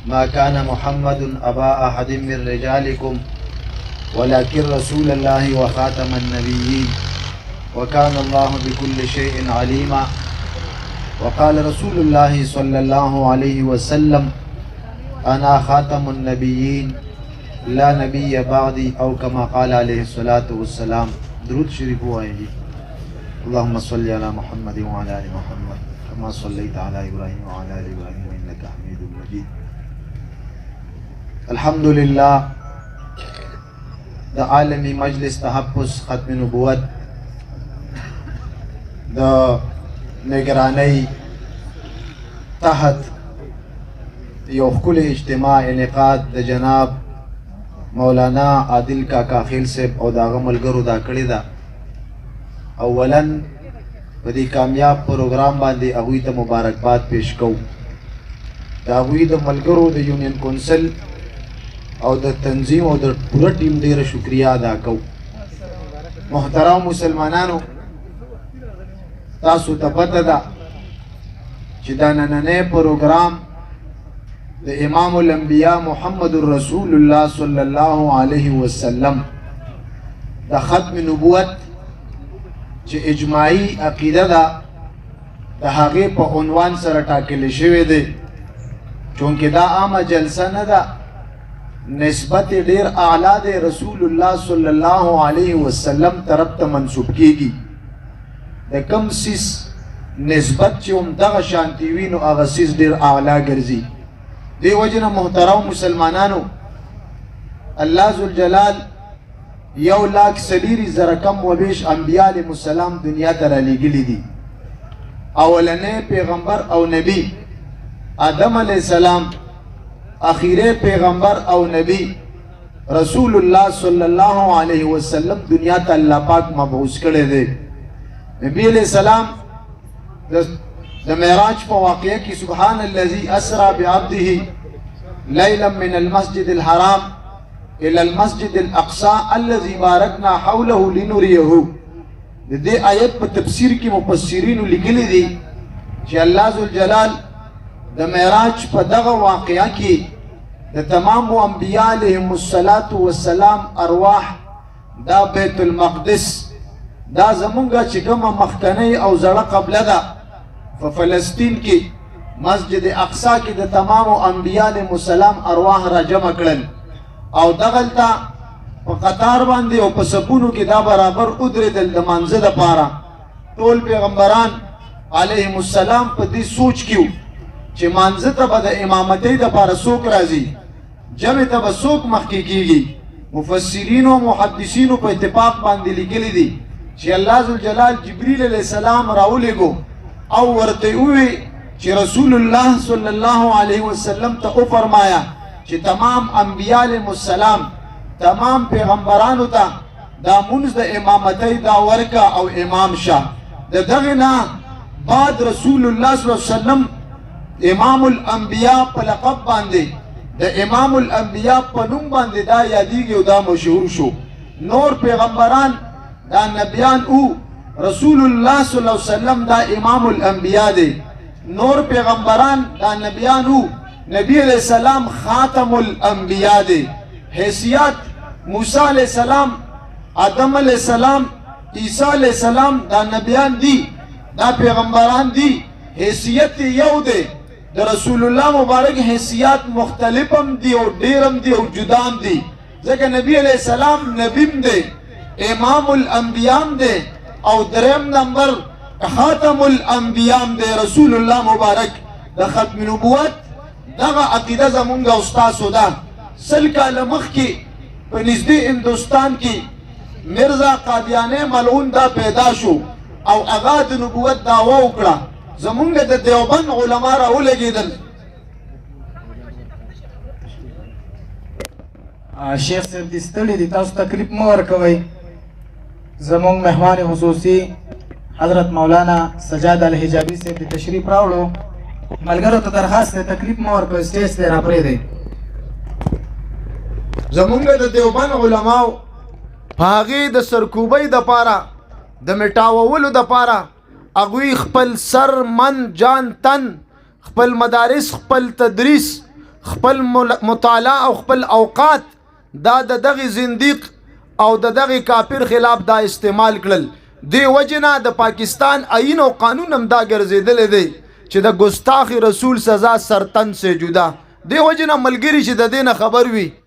ما كان محمد أبا أحد من رجالكم ولكن رسول الله وخاتم النبيين وكان الله بكل شيء عليما. وقال رسول الله صلى الله عليه وسلم أنا خاتم النبيين لا نبي بعدي أو كما قال عليه الصلاة والسلام. درود شریف وایي. اللهم صل على محمد وعلى آل محمد كما صليت على إبراهيم وعلى آل إبراهيم إنك حميد مجيد. الحمد لله د عالمي مجلس تحفظ ختم نبوت د نگرانی تحت یو ښکلی اجتماع انعقاد د جناب مولانا عادل کاکا خیل صاحب او د هغه ملګرو دا کړې ده. اولا په دې کامیاب پروګرام باندې هغوی ته مبارکباد پیش کوو. د هغوی د ملګرو د یونین کونسل او د تنظیم او د پوره ټیم ډیره شکریه ادا کوو. محترم مسلمانانو، تاسو ته پته ده چې دا نننی پروګرام د امام الانبیاء محمد رسول الله صلی الله علیه وسلم د ختم نبوت چې اجماعي عقیده ده د هغې په عنوان سره ټاکلی شوی دی. چونکې دا عامه جلسه نه ده، نسبت ډیر اعلی دی، رسول الله صلی الله علیه وسلم طرف ته منسوب کیږي. د کم سیس نسبت چې هم دغه شانتي وي نو هغه سیس ډیر اعلی ګرځي. دې وجې نه محترم مسلمانانو، الله ذوالجلال 1,40,000 کم و بیش انبیاء علیهم السلام دنیا ته رالیږلي دي. اولنی پیغمبر او نبی آدم علیه السلام، اخیره پیغمبر او نبی رسول الله صلی الله علیه وسلم دنیا ته الله پاک مبعوث کړی دی. نبی علیہ السلام د معراج په واقعه کې سبحان الذي اسرى بعبده ليلا من المسجد الحرام الى المسجد الاقصى الذي باركنا حوله لنريه. د دې آیت په تفسیر کې مفسرینو لیکلي دي چې الله ذوالجلال د معراج په دغه واقعه کې د تمام انبیاء علیهم السلام ارواح دا بیت المقدس دا زمونږه چې کومه مخکنۍ او زړه قبله ده په فلسطین کې مسجد اقصا کې د تمام انبیاء علیهم السلام ارواح را جمع کړل او دغلته په قطار باندې او په صفونو کې دا برابر ودرېدل د مانځه دپاره. ټول پیغمبران علیهم السلام په دې سوچ کې چې مانځه ته به د امامتۍ دپاره څوک راځي، جمع ته به څوک مخکې کېږي. مفسرینو او محدثینو په اتفاق باندې لیکلي دي چې الله ذوالجلال جبریل علیه السلام راولېږو او ورته ووی چې رسول الله صلی الله علیه وسلم ته وفرمایا چې تمام انبیاء علیهم السلام تمام پیغمبرانو ته دا منځ د امامتۍ دا ورکه او امام شه. د دغې نه بعد رسول الله صلی الله علیه وسلم امام الانبیاء په لقب باندې د امام الانبیاء په نوم باندې دا یادیږي او دا مشهور شو. نور پیغمبران دا نبیان او رسول الله صلی الله علیه وسلم دا امام الانبیاء دی. نور پیغمبران دا نبیان او نبی علیہ السلام خاتم الانبیاء دی. حیثیت موسی علیہ السلام، آدم علیہ السلام، عیسی علیہ السلام دا نبیان دی، دا پیغمبران دی. حیثیت یو دی، د رسول الله مبارک حیثیت مختلفم دی او ډیرم دی او جدام دی. ځکه نبی علیہ السلام نبیم دی، امام الانبیاء دی او دریم نمبر خاتم الانبیاء دی. رسول الله مبارک د ختم نبوت دغه عقیده زمونږ استاسو ده. 100 کاله مخکې په نږدې هندوستان کې مرزا قادیانی ملعون دا پیدا شو او هغه د نبوت دعوه وکړه. زمونږ د دیوبند علما راولګېدل. شیخ صاحب دې ستړي دي، تاسو تکلیف مه ورکوئ. زمونږ مهمان خصوصي حضرت مولانا سجاد الحجابي صاحب دې تشریف راوړو. ملګرو ته درخواست دی تکلیف مه ورکوئ، سټیج ته راپرېږدئ. زمونږ د دیوبند علماو په هغې د سرکوبۍ دپاره د میټاوولو دپاره هغوی خپل سر من جان تن خپل مدارس خپل تدریس خپل مطالعه او خپل اوقات دا د دغه زنديق او د دغه کافر خلاف دا استعمال کړل. دی وجنه د پاکستان آئین او قانون هم دا ګرځیدل دی چې د ګستاخ رسول سزا سرتن سے جدا. دی وجنه ملګری چې د دینه خبر وي